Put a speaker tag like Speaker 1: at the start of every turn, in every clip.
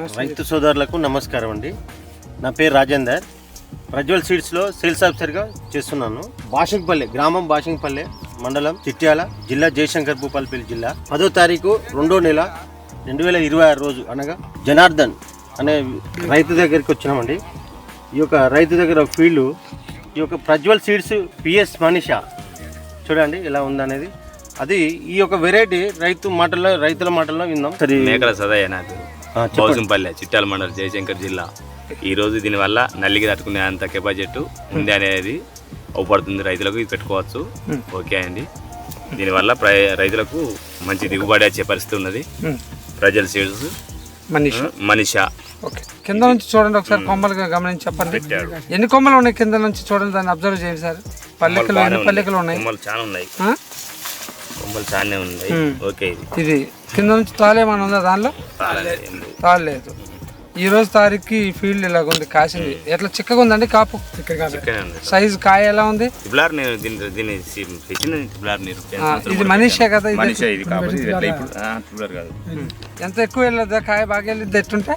Speaker 1: రైతు సోదరులకు నమస్కారం అండి. నా పేరు రాజేందర్. ప్రజ్వల్ సీడ్స్లో సేల్స్ ఆఫీసర్గా చేస్తున్నాను. బాషంపల్లె గ్రామం, బాషంపల్లె మండలం, చిట్యాల జిల్లా, జయశంకర్ భూపాలపల్లి జిల్లా. 10వ తారీఖు 2వ నెల 2026 రోజు అనగా జనార్దన్ అనే రైతు దగ్గరికి వచ్చినామండి. ఈ యొక్క రైతు దగ్గర ఒక ఫీల్డ్, ఈ యొక్క ప్రజ్వల్ సీడ్స్ పిఎస్ మనీషా చూడండి ఎలా ఉందనేది. అది ఈ యొక్క వెరైటీ రైతుల మాటల్లో విందాం. సరే,
Speaker 2: మేకల సదయ్య నాకు బాషంపల్లె, చిట్యాల మండలం, జయశంకర్ జిల్లా. ఈరోజు దీనివల్ల నల్లికి తట్టుకునే అంత కెపాసిటీ ఉంది అనేది అవపడుతుంది. రైతులకు ఇది పెట్టుకోవచ్చు. ఓకే అండి. దీనివల్ల రైతులకు మంచి దిగుబడి వచ్చే పరిస్థితి ఉన్నది. ప్రజల్ సీడ్స్ మనీషా.
Speaker 3: ఓకే, కింద నుంచి చూడండి ఒకసారి, కొమ్మలుగా గమనించి చెప్పండి. ఎన్ని కొమ్మలు ఉన్నాయి కింద నుంచి చూడండి, దాన్ని అబ్జర్వ్ చేయండి సార్. పల్లెకలు ఎన్ని పల్లెకలు ఉన్నాయి?
Speaker 2: కొమ్మలు చాలా ఉన్నాయి, కొమ్మలు చాలానే ఉన్నాయి. ఓకే,
Speaker 3: ఇది కింద నుంచి తాళేమన్నా ఉందా దానిలో? తాళలేదు. ఈ రోజు తారీఖుకి ఈ ఫీల్డ్ ఇలాగ ఉంది, కాసింది. ఎట్లా చిక్కగా ఉందండి కాపు? సైజ్ కాయ ఎలా ఉంది? ఇది మనీషా కదా? ఎంత ఎక్కువ వెళ్ళదా కాయ? బాగా వెళ్ళిద్ది? ఎట్టుంటే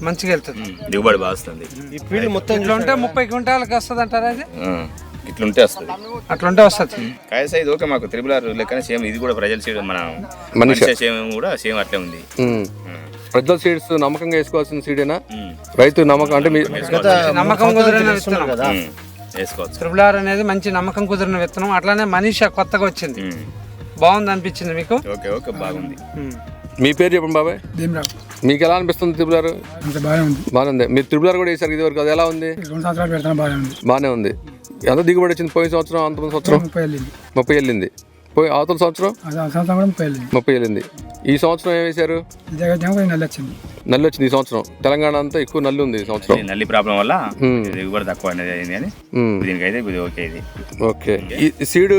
Speaker 3: మంచిగా వెళ్తుంది,
Speaker 2: దిగుబడి బాగా వస్తుంది.
Speaker 3: ఈ ఫీల్డ్ మొత్తం ఇట్లా ఉంటే 30 క్వింటాలకు వస్తుంది అంటారా? అది
Speaker 2: ఇట్లుంటే వస్తుంది,
Speaker 3: అట్లుంటే వస్తుంది.
Speaker 2: కాయ సైజ్ ఓకే, మాకు త్రిబుల్ లెక్కనే సేమ్. ఇది కూడా ప్రజల సీడ్, మన మనీషా సేమ్ కూడా సేమ్ అట్లే ఉంది.
Speaker 4: ప్రజ్వల్ సీడ్స్ నమ్మకంగా వేసుకోవాల్సిన సీడేనా? రైతు నమ్మకం అంటే
Speaker 3: నమ్మకం కుదిరిన విత్తనం
Speaker 1: కదా
Speaker 2: వేసుకోవచ్చు.
Speaker 3: త్రిబుల్ ఆర్ అనేది మంచి నమ్మకం కుదిరిన విత్తనం. అట్లానే మనీషా కొత్తగా వచ్చింది, బాగుంది అనిపించింది మీకు?
Speaker 2: ఓకే ఓకే, బాగుంది.
Speaker 4: మీ పేరు చెప్పండి బాబాయ్. మీకు ఎలా అనిపిస్తుంది త్రిబుల్ ఆర్? బాగానే ఉంది. మీరు త్రిబుల్ ఆర్ కూడా వేసారు ఇది వరకు, అది ఎలా ఉంది?
Speaker 5: 2 సంవత్సరాలు పెడతాను,
Speaker 4: బాగానే ఉంది. ఎంత దిగుబడి వచ్చింది? పోయిన సంవత్సరం, అంత సంవత్సరం 30 వెళ్ళింది. అవతల సంవత్సరం 30 వెళ్ళింది. ఈ సంవత్సరం ఏం వేశారు? నల్లి వచ్చింది ఈ సంవత్సరం. తెలంగాణ అంతా ఎక్కువ నల్లి ఉంది ఈ సంవత్సరం.
Speaker 2: నల్లి ప్రాబ్లం వల్ల దిగుబడి తక్కువ అనేది అయింది. కానీ దీనికైతే ఇది ఓకే. ఇది
Speaker 4: ఓకే. ఈ సీడ్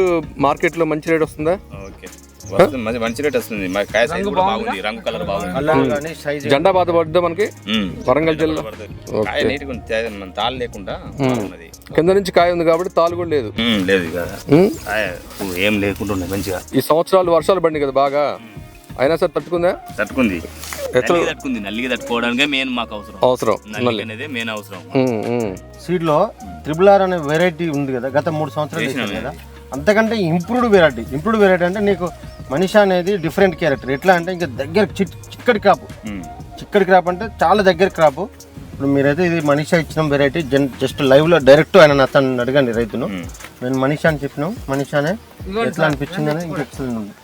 Speaker 4: మార్కెట్ లో మంచి రేట్ వస్తుందా?
Speaker 2: ఓకే, మంచి రేట్ వస్తుంది. కాయ సైజ్ కూడా బాగుంది, రంగు కలర్ బాగుంది.
Speaker 4: జెండా బాధ పడ్డా మనకి వరంగల్ జిల్లా.
Speaker 2: కాయ నీట్గా తాళ్ళు లేకుండా ఉన్నది.
Speaker 4: కింద నుంచి కాయ ఉంది కాబట్టి తాళ్ళు కూడా లేదు.
Speaker 2: లేదు కదా, ఏం లేకుండా ఉన్నాయి మంచిగా.
Speaker 4: ఈ సంవత్సరాలు వర్షాలు పడింది కదా బాగా, అయినా సరే తట్టుకుందా?
Speaker 2: తట్టుకుంది. నల్లికి తట్టుకోవడానికి మెయిన్ మాకు అవసరం అనేది మెయిన్ అవసరం.
Speaker 1: సీడ్ లో త్రిబుల్ ఆర్ అనే వెరైటీ ఉంది కదా, గత 3 సంవత్సరాలు వేసాను కదా. అంతకంటే ఇంప్రూవ్డ్ వెరైటీ అంటే నీకు మనీషా అనేది డిఫరెంట్ క్యారెక్టర్. ఎట్లా అంటే ఇంకా దగ్గర చిక్కడి క్రాప్ అంటే చాలా దగ్గర క్రాప్. ఇప్పుడు మీరైతే ఇది మనీషా ఇచ్చిన వెరైటీ జస్ట్ లైవ్ లో డైరెక్ట్ ఆయన అతను అడగండి రైతును. నేను మనీషా అని చెప్పినాం. మనీషానే ఎట్లా అనిపించింది అని ఇంకా ఎక్సలెంట్ ఉంది.